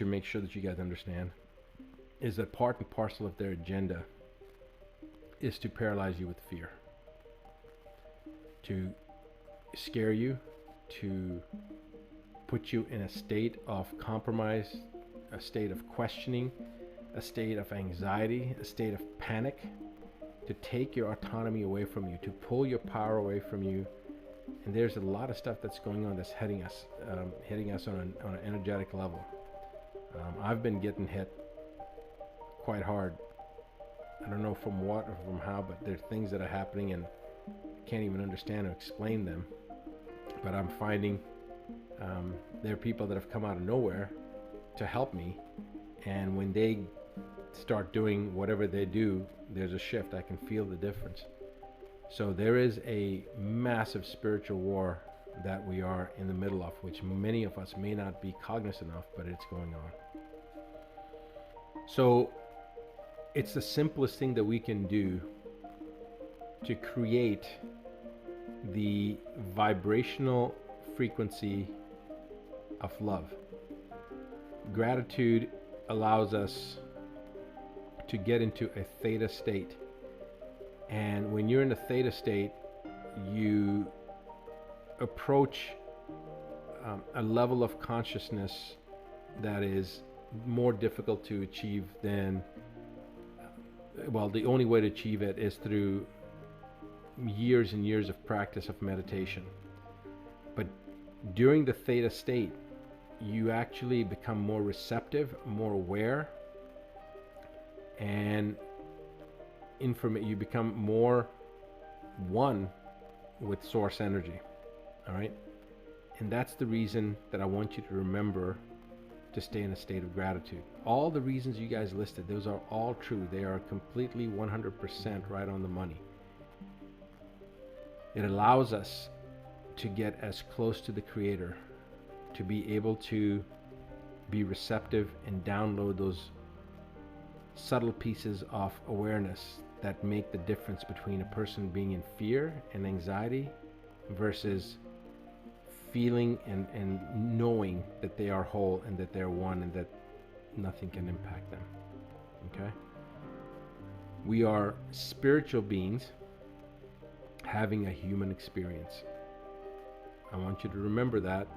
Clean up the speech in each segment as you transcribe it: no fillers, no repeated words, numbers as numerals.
to make sure that you guys understand is that part and parcel of their agenda is to paralyze you with fear, to scare you, to put you in a state of compromise, a state of questioning, a state of anxiety, a state of panic, to take your autonomy away from you, to pull your power away from you. And there's a lot of stuff that's going on that's hitting us on an energetic level. I've been getting hit quite hard. I don't know from what or from how, but there's things that are happening and I can't even understand or explain them. But I'm finding there are people that have come out of nowhere to help me, and when they start doing whatever they do, there's a shift. I can feel the difference. So there is a massive spiritual war that we are in the middle of, which many of us may not be cognizant of, but it's going on. So it's the simplest thing that we can do to create the vibrational frequency of love. Gratitude allows us to get into a theta state. And when you're in a theta state, you approach a level of consciousness that is more difficult to achieve than, well, the only way to achieve it is through years and years of practice of meditation. But during the theta state, you actually become more receptive, more aware, and you become more one with source energy. All right? And that's the reason that I want you to remember to stay in a state of gratitude. All the reasons you guys listed, those are all true. They are completely 100% right on the money. It allows us to get as close to the Creator, to be able to be receptive and download those subtle pieces of awareness that make the difference between a person being in fear and anxiety versus feeling and knowing that they are whole and that they're one and that nothing can impact them. Okay? We are spiritual beings having a human experience. I want you to remember that.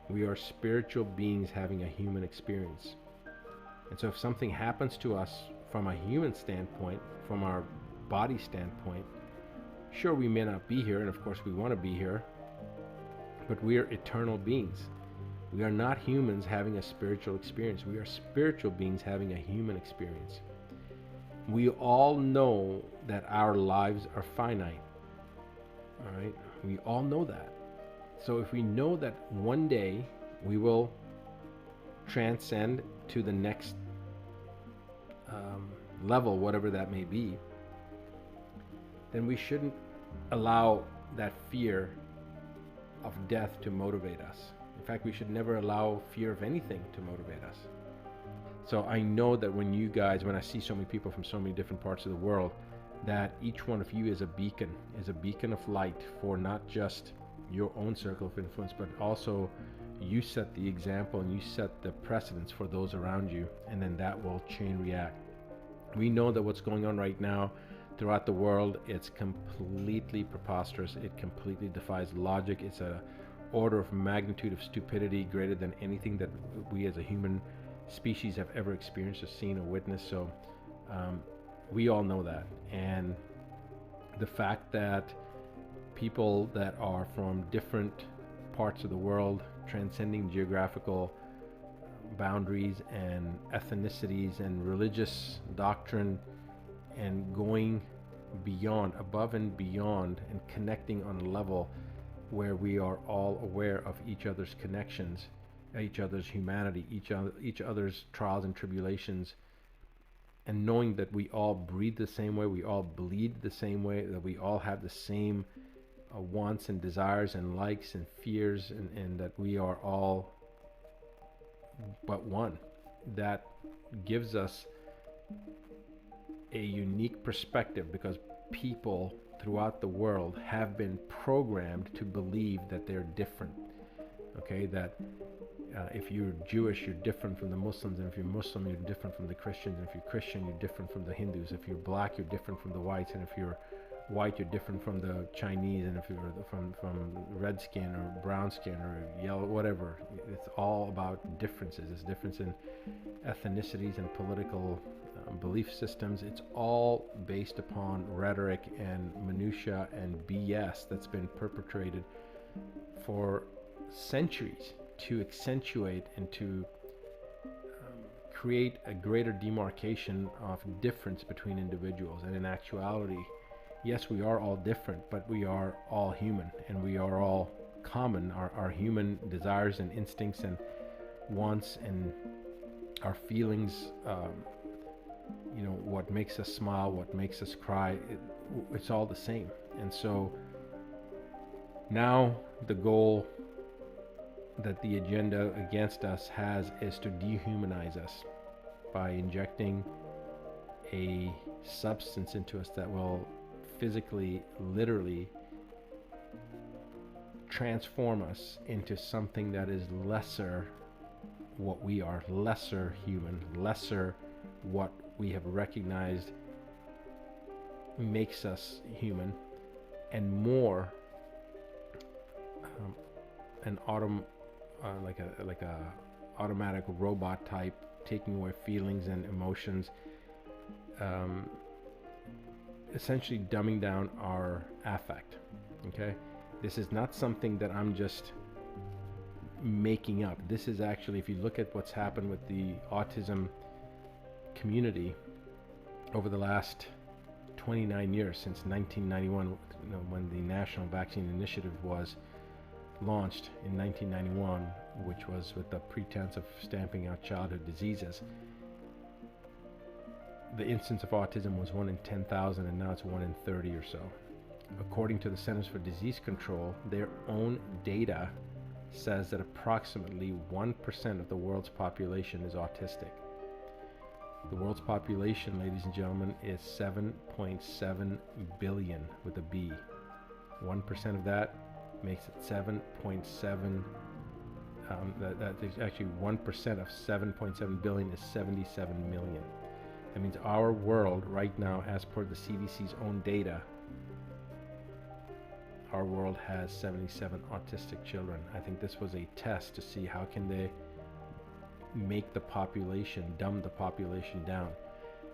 We are spiritual beings having a human experience. And so if something happens to us from a human standpoint, from our body standpoint, sure, we may not be here, and of course we want to be here, but we are eternal beings. We are not humans having a spiritual experience. We are spiritual beings having a human experience. We all know that our lives are finite. All right? We all know that. So if we know that one day we will transcend to the next level, whatever that may be, then we shouldn't allow that fear of death to motivate us. In fact, we should never allow fear of anything to motivate us. So I know that when I see so many people from so many different parts of the world, that each one of you is a beacon of light for not just your own circle of influence, but also you set the example and you set the precedence for those around you, and then that will chain react. We know that what's going on right now throughout the world, it's completely preposterous. It completely defies logic. It's an order of magnitude of stupidity greater than anything that we as a human species have ever experienced or seen or witnessed. So we all know that. And the fact that people that are from different parts of the world, transcending geographical boundaries and ethnicities and religious doctrine, and going beyond, above and beyond, and connecting on a level where we are all aware of each other's connections, each other's humanity, each other's trials and tribulations, and knowing that we all breathe the same way, we all bleed the same way, that we all have the same wants and desires and likes and fears, and that we are all but one. That gives us a unique perspective, because people throughout the world have been programmed to believe that they're different. Okay, that if you're Jewish, you're different from the Muslims, and if you're Muslim, you're different from the Christians, and if you're Christian, you're different from the Hindus. If you're black, you're different from the whites, and if you're white, you're different from the Chinese, and if you're from red skin or brown skin or yellow, whatever. It's all about differences. It's difference in ethnicities and political belief systems. It's all based upon rhetoric and minutia and BS that's been perpetrated for centuries to accentuate and to create a greater demarcation of difference between individuals. And in actuality, yes, we are all different, but we are all human, and we are all common. Our human desires and instincts and wants and our feelings, what makes us smile, what makes us cry, it's all the same. And so now the goal that the agenda against us has is to dehumanize us by injecting a substance into us that will physically, literally transform us into something that is lesser what we are, lesser human, lesser what we have recognized makes us human, and more like a automatic robot type, taking away feelings and emotions, essentially dumbing down our affect. Okay, this is not something that I'm just making up. This is actually, if you look at what's happened with the autism community over the last 29 years, since 1991, when the National Vaccine Initiative was launched in 1991, which was with the pretense of stamping out childhood diseases. The instance of autism was 1 in 10,000, and now it's 1 in 30 or so. According to the Centers for Disease Control, their own data says that approximately 1% of the world's population is autistic. The world's population, ladies and gentlemen, is 7.7 billion with a B. 1% of that makes it 7.7. That is actually 1% of 7.7 billion is 77 million. That means our world right now, as per the CDC's own data, our world has 77 autistic children. I think this was a test to see how can they make the population, dumb the population down.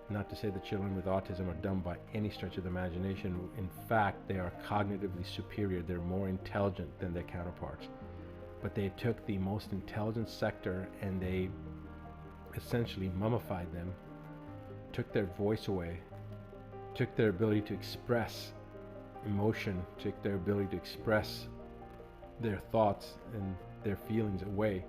Not to say that children with autism are dumb by any stretch of the imagination. In fact, they are cognitively superior. They're more intelligent than their counterparts. But they took the most intelligent sector and they essentially mummified them, took their voice away, took their ability to express emotion, took their ability to express their thoughts and their feelings away.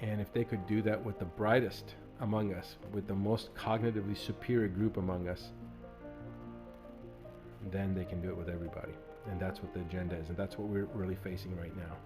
And if they could do that with the brightest among us, with the most cognitively superior group among us, then they can do it with everybody. And that's what the agenda is, and that's what we're really facing right now.